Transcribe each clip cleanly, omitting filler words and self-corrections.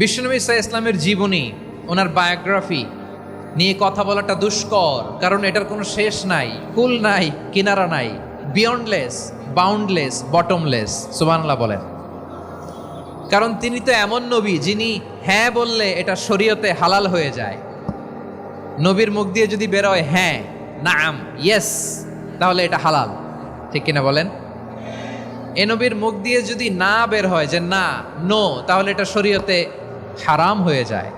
বিশ্বনবী সাল্লাল্লাহু আলাইহি ইসলামের জীবনী, ওনার বায়োগ্রাফি নিয়ে কথা বলাটা দুষ্কর, কারণ এটার কোনো শেষ নাই, কুল নাই, কিনারা নাই, বিয়ন্ডলেস, বাউন্ডলেস, বটমলেস। সুবহানাল্লাহ বলেন। কারণ তিনি তো এমন নবী যিনি হ্যাঁ বললে এটা শরীয়তে হালাল হয়ে যায়। নবীর মুখ দিয়ে যদি বেরোয় হ্যাঁ, নাম, ইয়েস, তাহলে এটা হালাল, ঠিক কিনা বলেন? এ নবীর মুখ দিয়ে যদি না বের হয় যে না, নো, তাহলে এটা শরীয়তে হারাম হয়ে যায়।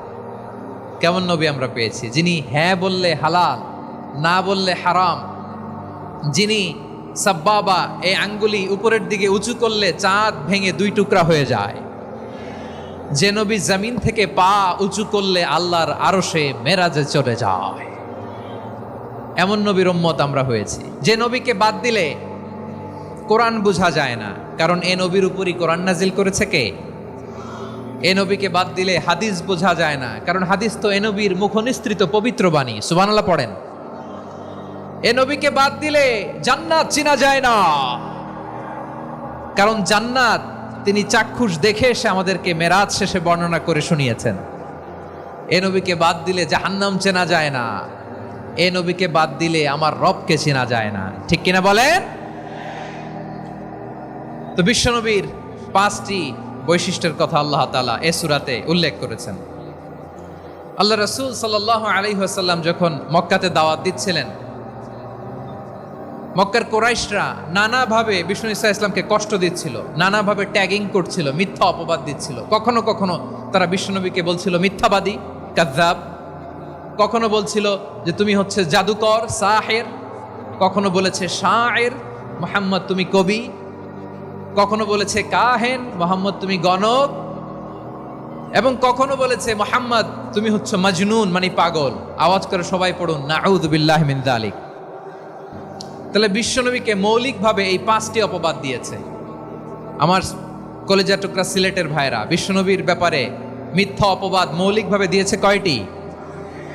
কেমন নবী আমরা পেয়েছি, যিনি হ্যাঁ বললে হালাল, না বললে হারাম, যিনি সাব্বাবা, এই আঙ্গুলি উপরের দিকে উঁচু করলে চাঁদ ভেঙে দুই টুকরা হয়ে যায়, যে নবী জমিন থেকে পা উঁচু করলে আল্লাহর আরশে মেরাজে চলে যায়, এমন নবীর উম্মত আমরা হয়েছি। যে নবীকে বাদ দিলে কোরআন বোঝা যায় না, কারণ এ নবীর উপরই কোরআন নাজিল করেছে কে? এ নবীকে বাদ দিলে হাদিস বোঝা যায় না, কারণ হাদিস তো এ নবীর মুখনিসৃত পবিত্র বাণী। সুবহানাল্লাহ পড়েন। এ নবীকে বাদ দিলে জান্নাত চিনা যায় না, কারণ জান্নাত তিনি চাক্ষুষ দেখে এসে আমাদেরকে মেরাজ শেষে বর্ণনা করে শুনিয়েছেন। এ নবীকে বাদ দিলে জাহান্নাম চেনা যায় না, এ নবীকে বাদ দিলে আমার রবকে চেনা যায় না, ঠিক কিনা বলেন? তো বিশ্বনবীর 5টি বৈশিষ্ট্যের কথা আল্লাহ তাআলা এই সূরাতে উল্লেখ করেছেন। আল্লাহ রাসূল সাল্লাল্লাহু আলাইহি ওয়াসাল্লাম যখন মক্কাতে দাওয়াত দিচ্ছিলেন, মক্কার কুরাইশরা নানাভাবে বিষ্ণু ঈসা ইসলামকে কষ্ট দিচ্ছিল, নানাভাবে ট্যাগিং করছিল, মিথ্যা অপবাদ দিচ্ছিল। কখনো কখনো তারা বিশ্বনবীকে বলছিল মিথ্যাবাদী, কাযযাব। কখনো বলছিল যে তুমি হচ্ছে জাদুকর, সাহির। কখনো বলেছে শায়ের, মুহাম্মদ তুমি কবি। কখনো বলেছে কাহেন, মুহাম্মদ তুমি গণক। এবং কখনো বলেছে মুহাম্মদ তুমি হচ্ছে মাজনুন, মানে পাগল। আওয়াজ করে সবাই পড়ুন নাউযু বিল্লাহি মিন যালিক। তাহলে বিশ্বনবীকে মৌলিকভাবে এই 5টি অপবাদ দিয়েছে। আমার কলেজা টুকরা সিলেটের ভাইরা, বিশ্বনবীর ব্যাপারে মিথ্যা অপবাদ মৌলিকভাবে দিয়েছে কয়টি?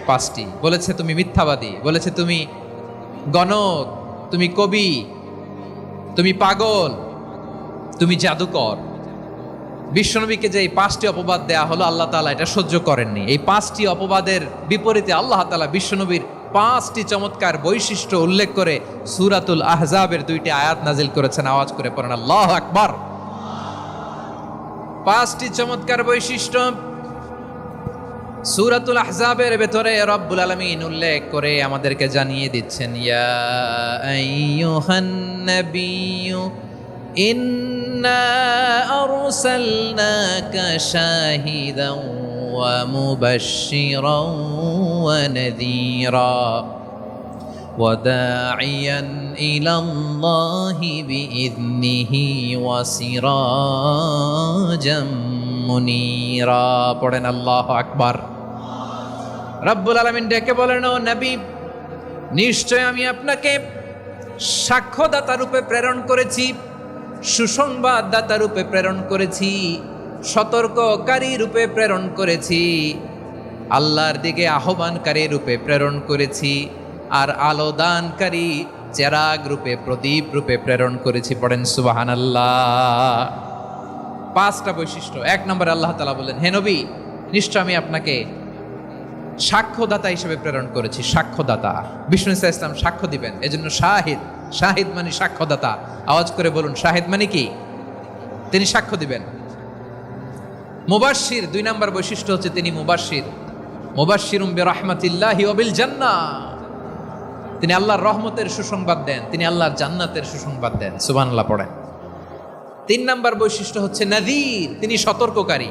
5টি। বলেছে তুমি মিথ্যাবাদী, বলেছে তুমি গণক, তুমি কবি, তুমি পাগল, তুমি জাদুকর। বিশ্বনবীকে যে এই 5টি অপবাদ দেয়া হলো, আল্লাহ তাআলা এটা সহ্য করেননি। এই 5টি অপবাদের বিপরীতে আল্লাহ তাআলা বিশ্বনবীর 5টি চমৎকার বৈশিষ্ট্য উল্লেখ করে সূরাতুল আহজাবের 2টি আয়াত নাজিল করেছেন। আওয়াজ করে পড়েন আল্লাহু আকবার। 5টি চমৎকার বৈশিষ্ট্য সূরাতুল আহজাবের ভেতরে রব্বুল আলামিন উল্লেখ করে আমাদেরকে জানিয়ে দিচ্ছেন, ইয়া আইয়ুহান নাবিয়্যু ইন্না আরসালনাকা শাহিদান ওয়া মুবাশশিরান ওয়া নাযীরা ওয়া দাঈয়ান ইলাল্লাহি বিইذনিহি ওয়া সিরাজাম মুনীরা। পড়েন আল্লাহু আকবার। রব্বুল আলামিন ডেকে বলেন, ও নবী, নিশ্চয় আমি আপনাকে সাক্ষ্যদাতা রূপে প্রেরণ করেছি, সুসংবাদদাতা রূপে প্রেরণ করেছি, সতর্ককারী রূপে প্রেরণ করেছি, আল্লাহর দিকে আহ্বানকারী রূপে প্রেরণ করেছি, আর আলো দানকারী চেরাগ রূপে, প্রদীপ রূপে প্রেরণ করেছি। পড়েন সুবহানাল্লাহ। 5টা বৈশিষ্ট্য। 1 নম্বরে আল্লাহ তাআলা বললেন, হে নবী, নিশ্চয় আমি আপনাকে সাক্ষ্যদাতা হিসেবে প্রেরণ করেছি। সাক্ষ্যদাতা, বিষ্ণু ঈসা ইসলাম সাক্ষ্য দিবেন, এজন্য শাহিদ। শাহিদ মানে সাক্ষ্যদাতা। আওয়াজ করে বলুন, শাহিদ মানে কি? তিনি সাক্ষ্য দিবেন। মুবাশশির, 2 নম্বর বৈশিষ্ট্য হচ্ছে তিনি মুবাশশির। মুবাশশিরুম বিরাহমাতিল্লাহি ওয়া বিল জান্নাহ। তিনি আল্লাহর রহমতের সুসংবাদ দেন, তিনি আল্লাহর জান্নাতের সুসংবাদ দেন। সুবহানাল্লাহ পড়েন। 3 নম্বর বৈশিষ্ট্য হচ্ছে নাযীর, তিনি সতর্ককারী,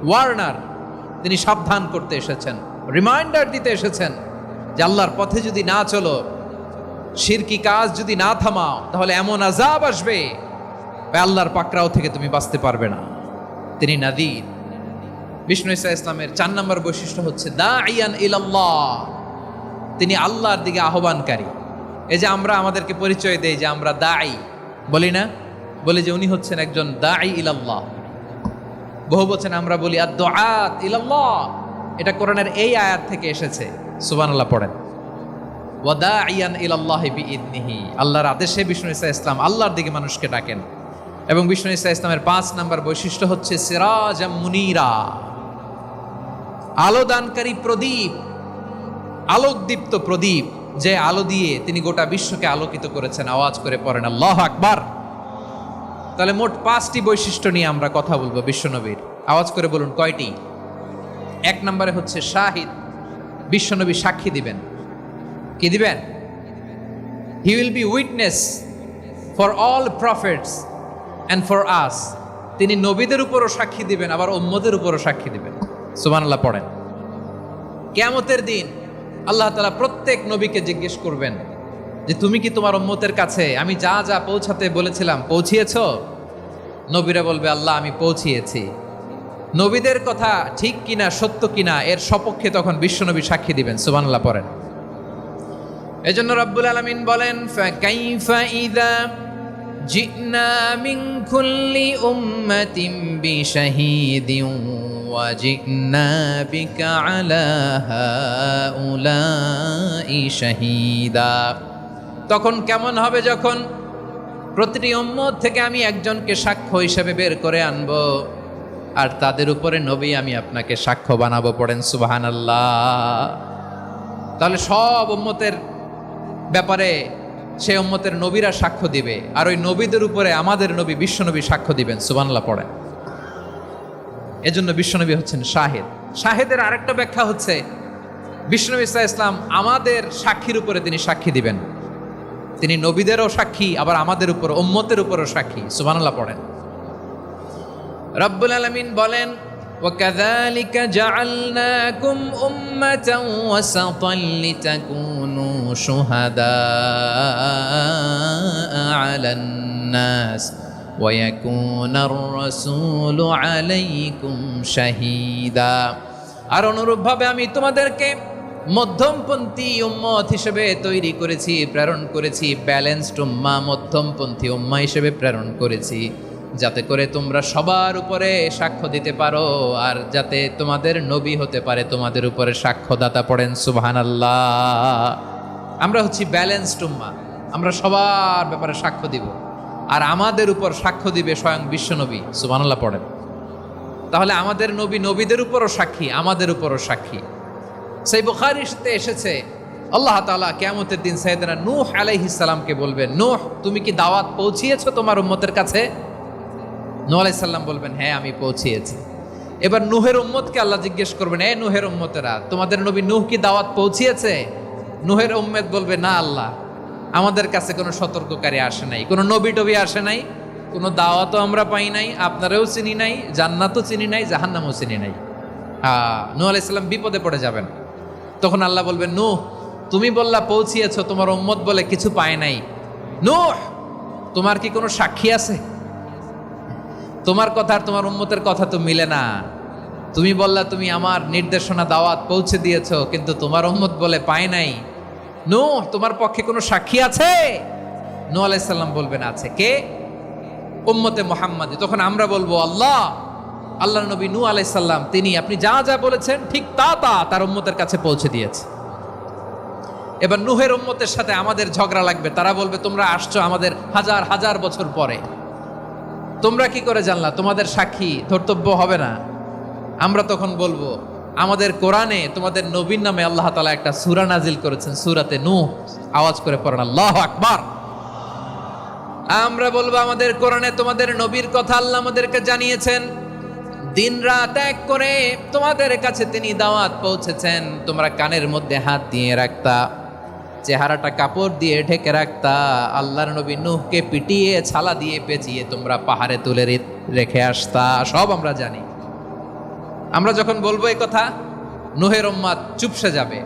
ওয়ার্নার। তিনি সাবধান করতে এসেছেন, রিমাইন্ডার দিতে এসেছেন যে আল্লাহর পথে যদি না চলো, শিরকি কাজ যদি না থামাও, তাহলে এমন আযাব আসবে আল্লাহর পাকড়াও থেকে তুমি বাঁচতে পারবে না। তিনি নাযীর। বিষ্ণু ঈসা ইসলামের 4 নম্বর বৈশিষ্ট্য হচ্ছে দাঈয়ান ইলাল্লাহ, তিনি আল্লাহর দিকে আহ্বানকারী। এই যে আমরা আমাদেরকে পরিচয় দেই যে আমরা দাঈ, বলি না? বলি যে উনি হচ্ছেন একজন দাঈ ইলাল্লাহ। বহু বচনে আমরা বলি আদ-দুআত ইলাল্লাহ। এটা কোরআনের এই আয়াত থেকে এসেছে। সুবহানাল্লাহ পড়েন। ওয়া দাঈয়ান ইলাল্লাহি বিইذনিহি, আল্লাহর আদেশে বিষ্ণু ঈসা ইসলাম আল্লাহর দিকে মানুষকে ডাকেন। এবং বিষ্ণু ঈসা ইসলামের 5 নম্বর বৈশিষ্ট্য হচ্ছে সিরাজাম মুনীরা, আলোদানকারী প্রদীপ, আলোকদীপ্ত প্রদীপ, যে আলো দিয়ে তিনি গোটা বিশ্বকে আলোকিত করেছেন। আওয়াজ করে পড়েন আল্লাহু আকবার। তাহলে মোট 5টি বৈশিষ্ট্য নিয়ে আমরা কথা বলবো বিশ্বনবীর। আওয়াজ করে বলুন কয়টি? 1 নম্বরে হচ্ছে শাহিদ, বিশ্বনবী সাক্ষী দিবেন। কি দিবেন? He will be witness for all prophets and for us. তিনি নবীদের উপরও সাক্ষী দিবেন, আবার উম্মতের উপরও সাক্ষী দিবেন। সুবহানাল্লাহ পড়েন। কিয়ামতের দিন আল্লাহ তাআলা প্রত্যেক নবীকে জিজ্ঞেস করবেন যে তুমি কি তোমার উম্মতের কাছে আমি যা যা পৌঁছাতে বলেছিলাম পৌঁছিয়েছো? নবীরা বলবে আল্লাহ আমি পৌঁছিয়েছি। নবীদের কথা ঠিক কিনা, সত্য কিনা, এর সপক্ষে তখন বিশ্বনবী সাক্ষী দিবেন। সুবহানাল্লাহ পড়েন। এজন্য রব্বুল আলামিন বলেন ফাকাইফা ইযা জিনা মিন কুল্লি উম্মাতিন বিশাহীদিন ওয়া জিনা বিকা আলা হাউলাই শাহীদা। তখন কেমন হবে যখন প্রতিটি উম্মত থেকে আমি একজনকে সাক্ষ্য হিসেবে বের করে আনবো, আর তাদের উপরে নবী আমি আপনাকে সাক্ষ্য বানাবো। পড়েন সুবহানাল্লাহ। তাহলে সব উম্মতের ব্যাপারে সে উম্মতের নবীরা সাক্ষ্য দিবে, আর ওই নবীদের উপরে আমাদের নবী বিশ্বনবী সাক্ষ্য দিবেন। সুবহানাল্লাহ পড়েন। এজন্য বিশ্বনবী হচ্ছেন শাহিদ। শাহিদের আরেকটা ব্যাখ্যা হচ্ছে বিশ্বনবী সাল্লাল্লাহু আলাইহি ওয়াসাল্লাম আমাদের সাক্ষীর উপরে তিনি সাক্ষী দিবেন। তিনি নবীদেরও সাক্ষী, আবার আমাদের উপর উম্মতের উপরও সাক্ষী। সুবহানাল্লাহ পড়েন। রব্বুল আলামিন বলেন وَكَذَلِكَ جَعَلْنَاكُمْ أُمَّةً وَسَطًا لِتَكُونُوا شُهَدَاءَ عَلَى النَّاسِ وَيَكُونَ الرَّسُولُ عَلَيْكُمْ شَهِيدًا। আর অনুরূপভাবে আমি তোমাদেরকে মধ্যমপন্থী উম্মত হিসেবে তৈরি করেছি, প্রেরণ করেছি। ব্যালেন্সড উম্মাহ, মধ্যমপন্থী উম্মাহ হিসেবে প্রেরণ করেছি, যাতে করে তোমরা সবার উপরে সাক্ষ্য দিতে পারো, আর যাতে তোমাদের নবী হতে পারে তোমাদের উপরে সাক্ষ্যদাতা। পড়েন সুবহানাল্লাহ। আমরা হচ্ছি ব্যালেন্সড উম্মাহ, আমরা সবার ব্যাপারে সাক্ষ্য দিব, আর আমাদের উপর সাক্ষ্য দিবে স্বয়ং বিশ্বনবী। সুবহানাল্লাহ পড়েন। তাহলে আমাদের নবী নবীদের উপরও সাক্ষী, আমাদের উপরও সাক্ষী। সেই বুখারীতে এসেছে আল্লাহ তাআলা কিয়ামতের দিন সাইয়েদনা নূহ আলাইহিস সালামকে বলবেন, নূহ তুমি কি দাওয়াত পৌঁছিয়েছো তোমার উম্মতের কাছে? নূহ আলাইহিস সালাম বলবেন হ্যাঁ আমি পৌঁছিয়েছি। এবার নূহের উম্মতকে আল্লাহ জিজ্ঞেস করবেন, এ নূহের উম্মতেরা তোমাদের নবী নূহ কি দাওয়াত পৌঁছিয়েছে? নূহের উম্মত বলবে না আল্লাহ, আমাদের কাছে কোনো সতর্ককারী আসে নাই, কোনো নবী টবি আসে নাই, কোনো দাওয়াতও আমরা পাই নাই, আপনারাও চিনি নাই, জান্নাতও চিনি নাই, জাহান্নামও চিনি নাই। নূহ আলাইহিস সালাম বিপদে পড়ে যাবেন। তখন আল্লাহ বলবেন নূহ তুমি বললা পৌঁছিয়েছো, তোমার উম্মত বলে কিছু পায় নাই। নূহ তোমার কি কোনো সাক্ষী আছে? তোমার কথা আর তোমার উম্মতের কথা তো মিলে না। তুমি বললা তুমি আমার নির্দেশনা দাওয়াত পৌঁছে দিয়েছো, কিন্তু তোমার উম্মত বলে পায় নাই। নূহ তোমার পক্ষে কোনো সাক্ষী আছে? নূহ আলাইহিস সালাম বলবেন আছে। কে? উম্মতে মুহাম্মাদী। তখন আমরা বলবো আল্লাহ, আল্লাহর নবী নূহ আলাইহিস সালাম তিনি আপনি যা যা বলেছেন ঠিক তা তা তার উম্মতের কাছে পৌঁছে দিয়েছে। এবার নূহের উম্মতের সাথে আমাদের ঝগড়া লাগবে। তারা বলবে তোমরা আসছো আমাদের হাজার হাজার বছর পরে, তোমরা কি করে জানলা? তোমাদের সাক্ষী ধর্তব্য হবে না। আমরা তখন বলবো আমাদের কোরআনে তোমাদের নবীর নামে আল্লাহ তাআলা একটা সূরা নাজিল করেছেন, সূরাতে নূহ। আওয়াজ করে পড়েন আল্লাহু আকবার। আমরা বলবো আমাদের কোরআনে তোমাদের নবীর কথা আল্লাহ আমাদেরকে জানিয়েছেন, দিন রাত এক করে তোমাদের কাছে তিনি দাওয়াত পৌঁছেছেন। তোমরা কানের মধ্যে হাত দিয়ে রাখতা, চেহারাটা কাপড় দিয়ে ঢেকে রাখতা। আল্লাহর নবী নূহকে পিটিয়ে ছালা দিয়ে পেঁচিয়ে তোমরা পাহাড়ে তুলে রেখে আসতা। সব আমরা জানি। আমরা যখন বলবো এই কথা, নূহের উম্মত চুপসে যাবে।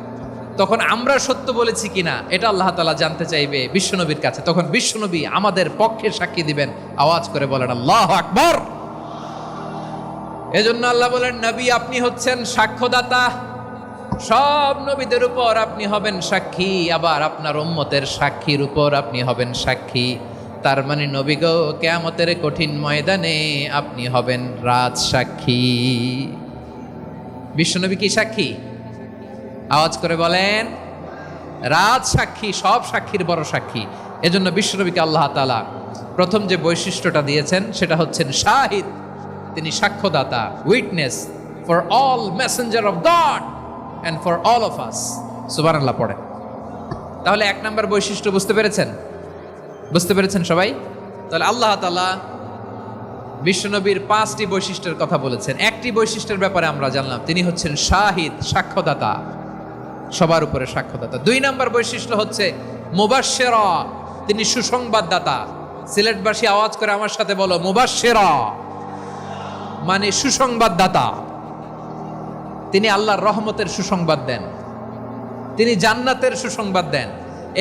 তখন আমরা সত্য বলেছি কিনা এটা আল্লাহ তাআলা জানতে চাইবে বিশ্বনবীর কাছে। তখন বিশ্বনবী আমাদের পক্ষে সাক্ষী দিবেন। আওয়াজ করে বলেন আল্লাহু আকবার। এজন্য আল্লাহ বলেন নবী আপনি হচ্ছেন সাক্ষ্যদাতা, সব নবীদের উপর আপনি হবেন সাক্ষী, আবার আপনার উম্মতের সাক্ষীর উপর আপনি হবেন সাক্ষী। তার মানে নবী গো কিয়ামতের কঠিন ময়দানে আপনি হবেন রাজ সাক্ষী। বিশ্বনবী কি সাক্ষী? আওয়াজ করে বলেন রাজ সাক্ষী, সব সাক্ষীর বড় সাক্ষী। এজন্য বিশ্বনবীকে আল্লাহ তাআলা প্রথম যে বৈশিষ্ট্যটা দিয়েছেন সেটা হচ্ছেন শাহিদ। তিনি সাক্ষ্যদাতা, witness. For all messenger of God and for all of us. সুবহানাল্লাহ পড়েন। তাহলে এক নম্বর বৈশিষ্ট্য বুঝতে পেরেছেন? বুঝতে পেরেছেন সবাই? তাহলে আল্লাহ তাআলা বিশ্বনবীর 5টি বৈশিষ্ট্যের কথা বলেছেন। একটি বৈশিষ্ট্যের ব্যাপারে আমরা জানলাম, তিনি হচ্ছেন শাহিদ, সাক্ষ্যদাতা, সবার উপরে সাক্ষ্যদাতা। 2 নম্বর বৈশিষ্ট্য হচ্ছে মুবাশশিরা, তিনি সুসংবাদদাতা। সিলেটবাসী আওয়াজ করে আমার সাথে বলো, মুবাশশিরা মানে সুসংবাদদাতা। তিনি আল্লাহর রহমতের সুসংবাদ দেন, তিনি জান্নাতের সুসংবাদ দেন।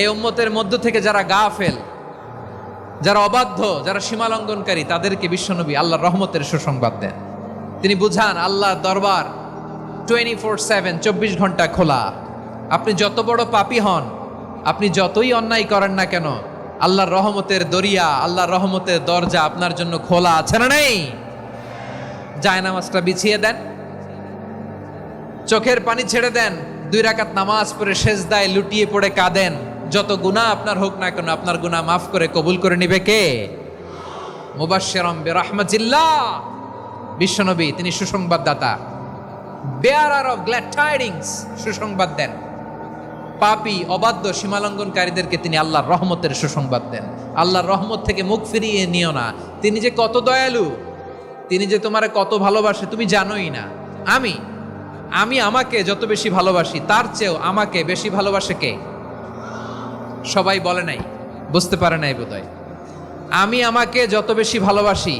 এই উম্মতের মধ্য থেকে যারা গাফেল, যারা অবাধ্য, যারা সীমালঙ্ঘনকারী, তাদেরকে বিশ্বনবী আল্লাহর রহমতের সুসংবাদ দেন। তিনি বুঝান আল্লাহর দরবার 24/7, 24 ঘন্টা খোলা। আপনি যত বড় পাপী হন, আপনি যতই অন্যায় করেন না কেন, আল্লাহর রহমতের দরিয়া, আল্লাহর রহমতের দরজা আপনার জন্য খোলা আছে না নেই? জায়নামাজটা বিছিয়ে দেন, চোখের পানি ছেড়ে দেন, 2 রাকাত নামাজ পড়ে সেজদায় লুটিয়ে পড়ে কাঁদেন। যত গুনাহ আপনার হোক না কেন, আপনার গুনাহ মাফ করে কবুল করে নিবে কে? মুবাশশিরাম বিরাহমাতিল্লাহ। বিশ্বনবী তিনি সুসংবাদদাতা, বেয়ারার অফ গ্ল্যাড টাইডিংস, সুসংবাদ দেন। পাপী, অবাধ্য, সীমালঙ্ঘনকারীদেরকে তিনি আল্লাহর রহমতের সুসংবাদ দেন। আল্লাহর রহমত থেকে মুখ ফিরিয়ে নিও না। তিনি যে কত দয়ালু, তিনি যে তোমারে কত ভালোবাসে তুমি জানোই না। আমি আমাকে যত বেশি ভালোবাসি, তার চেয়েও আমাকে বেশি ভালোবাসে কে? সবাই বলে নাই, বুঝতে পারে নাই বোধহয়। আমি আমাকে যত বেশি ভালোবাসি,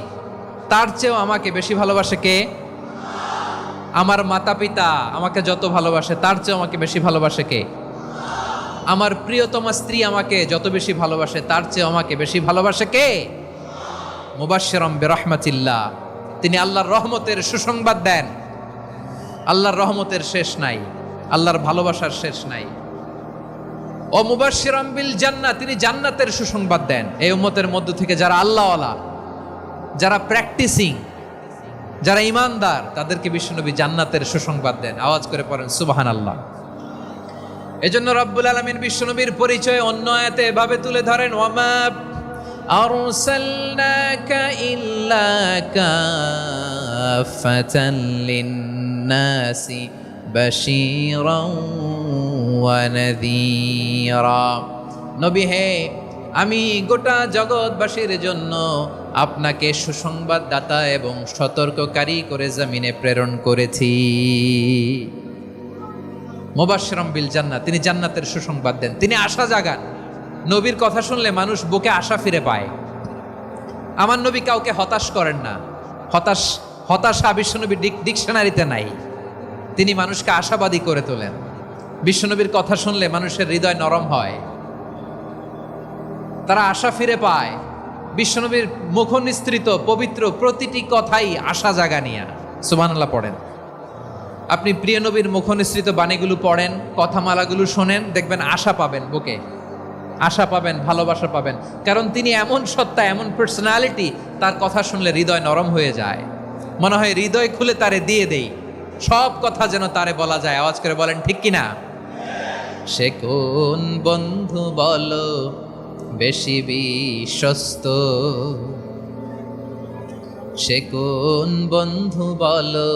তার চেয়েও আমাকে বেশি ভালোবাসে কে? আমার মাতা পিতা আমাকে যত ভালোবাসে, তার চেয়েও আমাকে বেশি ভালোবাসে কে? আমার প্রিয়তমা স্ত্রী আমাকে যত বেশি ভালোবাসে, তার চেয়েও আমাকে বেশি ভালোবাসে কে? মুবাশশিরাম বিরাহমাতিল্লাহ, তিনি আল্লাহর রহমতের সুসংবাদ দেন। আল্লাহর রহমতের শেষ নাই, আল্লাহর ভালোবাসার শেষ নাই। ও মুবাশশিরাম বিল জান্নাহ, তিনি জান্নাতের সুসংবাদ দেন। এই উম্মতের মধ্য থেকে যারা আল্লাহওয়ালা, যারা প্র্যাকটিসিং, যারা ইমানদার, তাদেরকে বিশ্বনবী জান্নাতের সুসংবাদ দেন। আওয়াজ করে পড়েন সুবহানাল্লাহ। এজন্য রব্বুল আলামিন বিশ্বনবীর পরিচয় অন্য আয়াতে এভাবে তুলে ধরেন, ওয়ামা আরসালনাকা ইল্লা কাফাতান লিন-নাসি বাশীরাও ওয়া নাযীরা। নবী হে, আমি গোটা জগৎবাসীর জন্য আপনাকে সুসংবাদদাতা এবং সতর্ককারী করে জমিনে প্রেরণ করেছি। মুবাশশিরাম বিল জান্নাহ, তিনি জান্নাতের সুসংবাদ দেন, তিনি আশা জাগান। নবীর কথা শুনলে মানুষ বুকে আশা ফিরে পায়। আমার নবী কাউকে হতাশ করেন না। হতাশা বিশ্বনবীর ডিকশনারিতে নাই। তিনি মানুষকে আশাবাদী করে তোলেন। বিশ্বনবীর কথা শুনলে মানুষের হৃদয় নরম হয়, তারা আশা ফিরে পায়। বিশ্বনবীর মুখ নিঃসৃত পবিত্র প্রতিটি কথাই আশা জাগানিয়া। সুবহানাল্লাহ পড়েন। আপনি প্রিয় নবীর মুখ নিঃসৃত বাণীগুলো পড়েন, কথামালাগুলো শোনেন, দেখবেন আশা পাবেন, বুকে আশা পাবেন, ভালোবাসা পাবেন। কারণ তিনি এমন সত্তা, এমন পার্সোনালিটি, তার কথা শুনলে হৃদয় নরম হয়ে যায়। মনে হয় হৃদয় খুলে তারে দিয়ে দেই, সব কথা যেন তারে বলা যায়। আওয়াজ করে বলেন ঠিক কিনা? সে কোন বন্ধু বলো বেশি বিশ্বস্ত, সে কোন বন্ধু বলো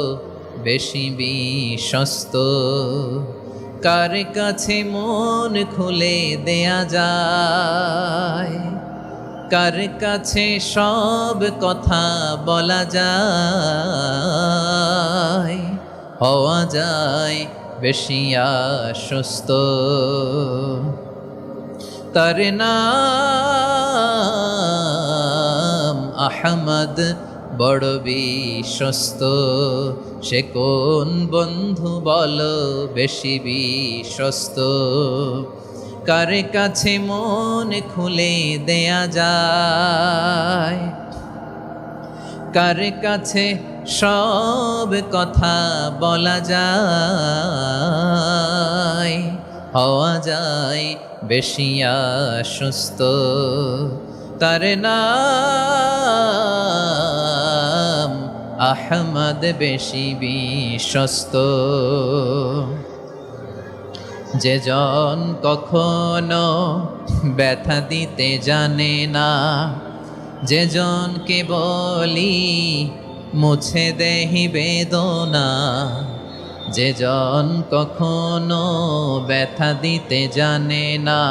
বেশি বিশ্বস্ত, কার কাছে মন খুলে দেয়া যায়, কার কাছে সব কথা বলা যায়, হওয়া যায় বেশি আশ্বস্ত। তার নাম আহমদ, বড় বিশ্বস্ত। সে কোন বন্ধু বলো বেশি বিশ্বস্ত, কার কাছে মন খুলে দেয়া যায়, কার কাছে সব কথা বলা যায়, হওয়া যায় বেশি আশ্বস্ত। তার নাম আহমদ, বেশি বিশ্বস্ত। যে জন কখনো ব্যথা দিতে জানে না, যে জনকে বলি মুছে দেহি বেদনা, যে জন কখনো ব্যথা দিতে জানে না,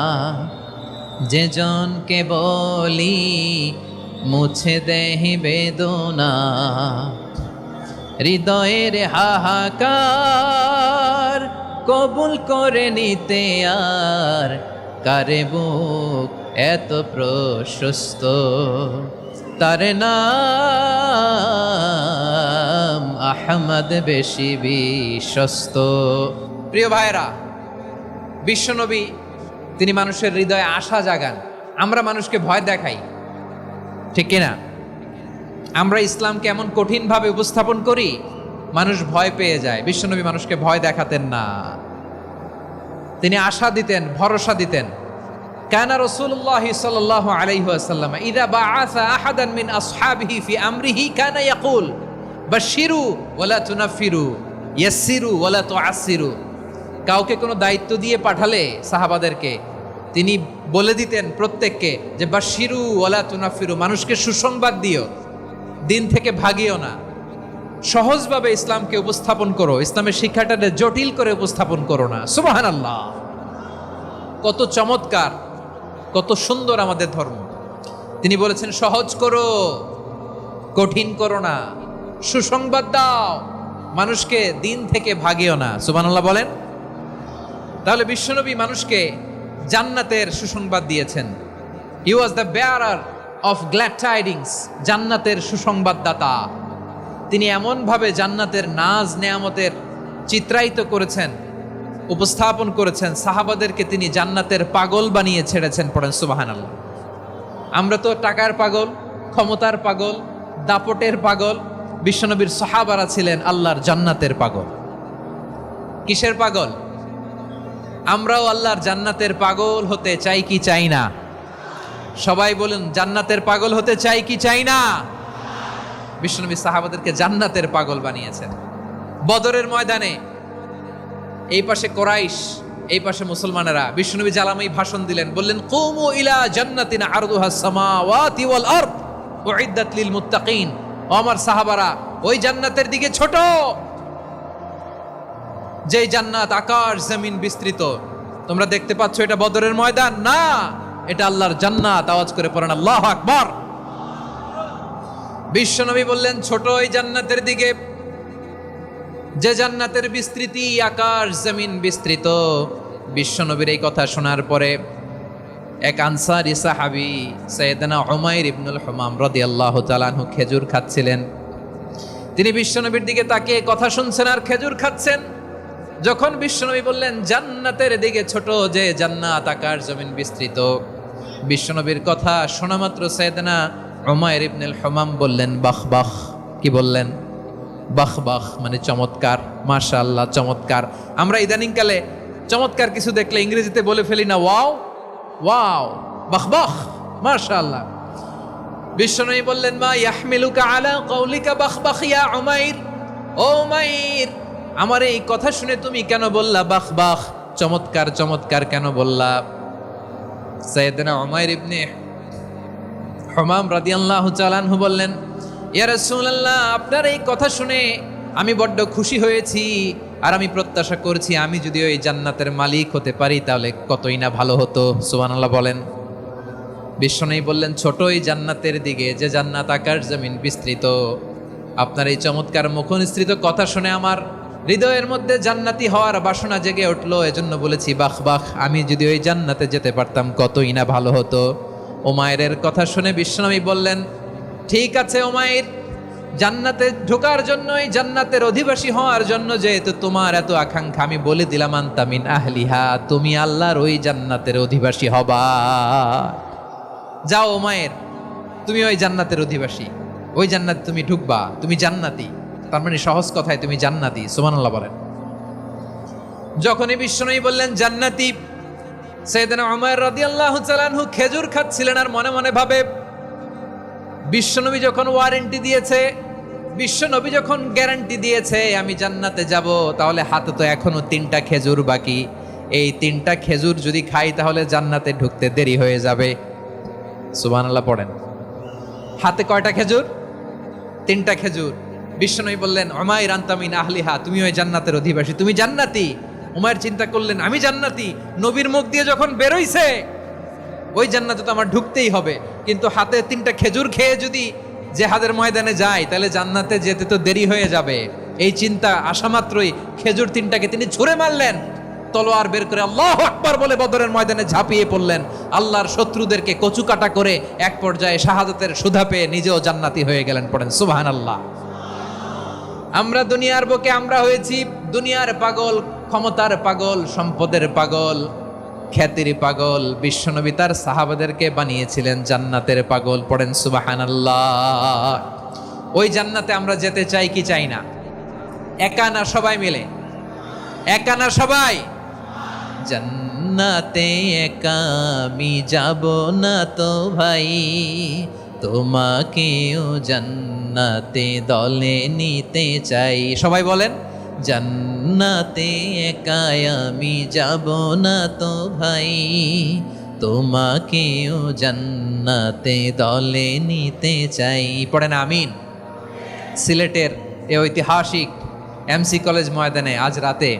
যে জনকে বলি মুছে দেহি বেদনা, হৃদয়ের হাহাকার কবুল করে নিতে আর কারে বুক এত প্রশস্ত, তার নাম আহমদ বেশি বিশ্বস্ত। প্রিয় ভাইরা, বিশ্বনবী তিনি মানুষের হৃদয়ে আশা জাগান। আমরা মানুষকে ভয় দেখাই, ঠিক কিনা? আমরা ইসলামকে এমন কঠিনভাবে উপস্থাপন করি, মানুষ ভয় পেয়ে যায়। বিশ্বনবী মানুষকে ভয় দেখাতেন না, তিনি আশা দিতেন, ভরসা দিতেন। কানা রাসূলুল্লাহ সাল্লাল্লাহু আলাইহি ওয়াসাল্লাম ইযা বাআসা আহাদান মিন আসহাবিহি ফি আমরিহি কানা ইয়াকুল বাশশিরু ওয়ালা তুনাফিরু ইয়াসসিরু ওয়ালা তুআসসিরু। কাউকে কোনো দায়িত্ব দিয়ে পাঠালে সাহাবাদেরকে তিনি বলে দিতেন প্রত্যেককে যে বাশশিরু ওয়ালা তুনাফিরু, মানুষকে সুসংবাদ দিও, দিন থেকে ভাগিও না, সহজভাবে ইসলামকে উপস্থাপন করো, ইসলামের শিক্ষাটাকে জটিল করে উপস্থাপন করো না। সুবহানাল্লাহ, কত চমৎকার, কত সুন্দর আমাদের ধর্ম। তিনি বলেছেন সহজ করো, কঠিন করো না, সুসংবাদ দাও, মানুষকে দিন থেকে ভাগিও না। সুবহানাল্লাহ বলেন। তাহলে বিশ্বনবী মানুষকে জান্নাতের সুসংবাদ দিয়েছেন। He was the bearer of glad tidings, জান্নাতের সুসংবাদদাতা। তিনি এমনভাবে জান্নাতের নাজ নেয়ামতের চিত্রায়িত করেছেন, উপস্থাপন করেছেন, সাহাবাদেরকে তিনি জান্নাতের পাগল বানিয়ে ছেড়েছেন। পড়েন সুবহানাল্লাহ। আমরা তো টাকার পাগল, ক্ষমতার পাগল, দাপটের পাগল। বিশ্বনবীর সাহাবারা ছিলেন আল্লাহর জান্নাতের পাগল। কিসের পাগল? আমরাও আল্লাহর জান্নাতের পাগল হতে চাই কি চাই না? সবাই বলুন, জান্নাতের পাগল হতে চাই কি চাই না? বিশ্বনবী সাহাবাদেরকে জান্নাতের পাগল বানিয়েছেন। বদরের ময়দানে এই পাশে কোরাইশ, এই পাশে মুসলমানেরা। বিশ্বনবী জালামাই ভাষণ দিলেন, বললেন কুমু ইলা জান্নাতিন আরদুহাস সামাওয়াতি ওয়াল আরদ উইদ্দাত লিল মুত্তাকিন। ও আমার সাহাবারা, ওই জান্নাতের দিকে ছোট, যেই জান্নাত আকাশ জমিন বিস্তৃত। তোমরা দেখতে পাচ্ছ এটা বদরের ময়দান না, এটা আল্লাহর জান্নাত। আওয়াজ করে পড়েন আল্লাহু আকবার। বিশ্বনবী বললেন ছোট ওই জান্নাতের দিকে, যে জান্নাতের বিস্তৃতি আকাশ জমিন বিস্তৃত। বিশ্বনবীর এই কথা শোনার পরে এক আনসারী সাহাবী সাইয়েদনা উমাইর ইবনুল হুমাম রাদিয়াল্লাহু তাআলা আনহু খেজুর খাচ্ছিলেন। তিনি বিশ্বনবীর দিকে তাকিয়ে কথা শুনছেন আর খেজুর খাচ্ছেন। যখন বিশ্বনবী বললেন জান্নাতের দিকে ছোট, যে জান্নাত আকাশ জমিন বিস্তৃত, বিশ্বনবীর কথা শোনা মাত্র সাইয়েদনা উমাইর ইবনুল হুমাম বললেন বাহ বাহ। কি বললেন? বাহ বাহ, মানে চমৎকার, মাশাআল্লাহ, চমৎকার। আমরা ইদানিংকালে চমৎকার কিছু দেখলে ইংরেজিতে বলে ফেলি না ওয়াও ওয়াও, বাহ বাহ, মাশাআল্লাহ। বিশ্বনবী বললেন মা ইয়াহমিলুকা আলা কওলিকা বাহ বাহ ইয়া উমাইর। ও উমাইর, আমার এই কথা শুনে তুমি কেন বললা বাহ বাহ, চমৎকার চমৎকার কেন বললা? সাইয়েদনা উমাইর ইবনে হুমাম রাদিয়াল্লাহু তাআলা আনহু বললেন ইয়া রাসূলুল্লাহ, আপনার এই কথা শুনে আমি বড্ড খুশি হয়েছি, আর আমি প্রত্যাশা করছি আমি যদি ওই জান্নাতের মালিক হতে পারি তাহলে কতই না ভালো হতো। সুবহানাল্লাহ বলেন। বিশ্বনবী বললেন ছোট ওই জান্নাতের দিকে, যে জান্নাত আকাশ জমিন বিস্তৃত। আপনার এই চমৎকার মুখনিসৃত কথা শুনে আমার হৃদয়ের মধ্যে জান্নাতি হওয়ার বাসনা জেগে উঠলো, এজন্য বলেছি বাহ বাহ, আমি যদি ওই জান্নাতে যেতে পারতাম কতই না ভালো হতো। উমাইরের কথা শুনে বিশ্বনবী বললেন ঠিক আছে উমাইর, জান্নাতে ঢোকার জন্য, এই জান্নাতের অধিবাসী হওয়ার জন্য যেহেতু তোমার এত আকাঙ্ক্ষা, আমি বলে দিলাম আনতা মিন আহলিহা, তুমি আল্লাহর ওই জান্নাতের অধিবাসী হবা। যাও উমাইর, তুমি ওই জান্নাতের অধিবাসী, ওই জান্নাতে তুমি ঢুকবা, তুমি জান্নাতি। তার মানে সহজ কথায় তুমি জান্নাতি। সুবহানাল্লাহ বলেন। যখনই বিশ্বনবী বললেন জান্নাতি, সাইয়েদনা উমাইর রাদিয়াল্লাহু তাআলা আনহু খেজুর খাচ্ছিলেন আর মনে মনে ভাবে বিশ্বনবী যখন ওয়ারেন্টি দিয়েছে, বিশ্বনবী যখন গ্যারান্টি দিয়েছে আমি জান্নাতে যাব, তাহলে হাতে তো এখনো 3টা খেজুর বাকি। এই 3টা খেজুর যদি খাই তাহলে জান্নাতে ঢুকতে দেরি হয়ে যাবে। সুবহানাল্লাহ পড়েন। হাতে কয়টা খেজুর? 3টা খেজুর। বিশ্বনবী বললেন উমাইর আনতা মিন আহলিহা, তুমি ওই জান্নাতের অধিবাসী, তুমি জান্নাতি। উমাইর চিন্তা করলেন আমি জান্নাতি, নবীর মুখ দিয়ে যখন বেরোইছে ওই জান্নাতে তো আমার ঢুকতেই হবে, কিন্তু হাতে 3টা খেজুর খেয়ে যদি জেহাদের ময়দানে যায় তাহলে জান্নাতে যেতে তো দেরি হয়ে যাবে। এই চিন্তা আসা মাত্রই খেজুর 3টাকে তিনি ছুঁড়ে মারলেন, তলোয়ার বের করে আল্লাহু আকবার বলে বদরের ময়দানে ঝাঁপিয়ে পড়লেন। আল্লাহর শত্রুদেরকে কচুকাটা করে এক পর্যায়ে শাহাদাতের সুধা পেয়ে নিজেও জান্নাতি হয়ে গেলেন। পড়েন সুবহানাল্লাহ। আমরা দুনিয়ার বুকে আমরা হয়েছি দুনিয়ার পাগল, ক্ষমতার পাগল, সম্পদের পাগল, খ্যাতির পাগল। বিশ্বনবী তার সাহাবাদেরকে বানিয়েছিলেন জান্নাতের পাগল। পড়েন সুবহানাল্লাহ। ওই জান্নাতে আমরা যেতে চাই কি চাই না? একা না সবাই মিলে? একা না সবাই? জান্নাতে একা আমি যাব না তো ভাই, তোমাকেও জান্নাতে দলে নিতে চাই। সবাই বলেন জান্নাতে একা আমি যাব না তো ভাই, তোমাকেও জান্নাতে দলে নিতে চাই। পড়েন আমিন। সিলেটের এই ঐতিহাসিক এমসি কলেজ ময়দানে আজ রাতে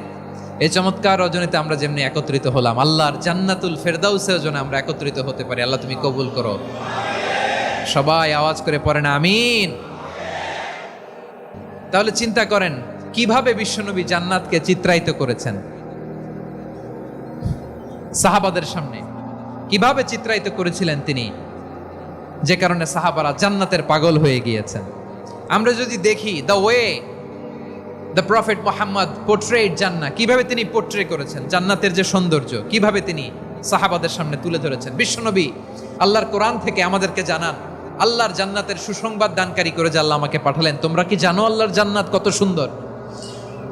এই চমৎকার রজনীতে আমরা যেমনি একত্রিত হলাম, আল্লাহর জান্নাতুল ফেরদাউসের জন্য আমরা একত্রিত হতে পারি। আল্লাহ তুমি কবুল করো। সবাই আওয়াজ করে পড়েন আমিন। তাহলে চিন্তা করেন কিভাবে বিশ্বনবী জান্নাতকে চিত্রায়িত করেছেন সাহাবাদের সামনে, কিভাবে চিত্রায়িত করেছিলেন তিনি, যে কারণে সাহাবারা জান্নাতের পাগল হয়ে গিয়েছেন। আমরা যদি দেখি the way the prophet Muhammad portrait জান্নাত, কিভাবে তিনি পোর্ট্রে করেছেন জান্নাতের যে সৌন্দর্য, কিভাবে তিনি সাহাবাদের সামনে তুলে ধরেছেন। বিশ্বনবী আল্লাহর কোরআন থেকে আমাদেরকে জানান আল্লাহর জান্নাতের সুসংবাদ দানকারী করে যে আল্লাহ আমাকে পাঠালেন। তোমরা কি জানো আল্লাহর জান্নাত কত সুন্দর?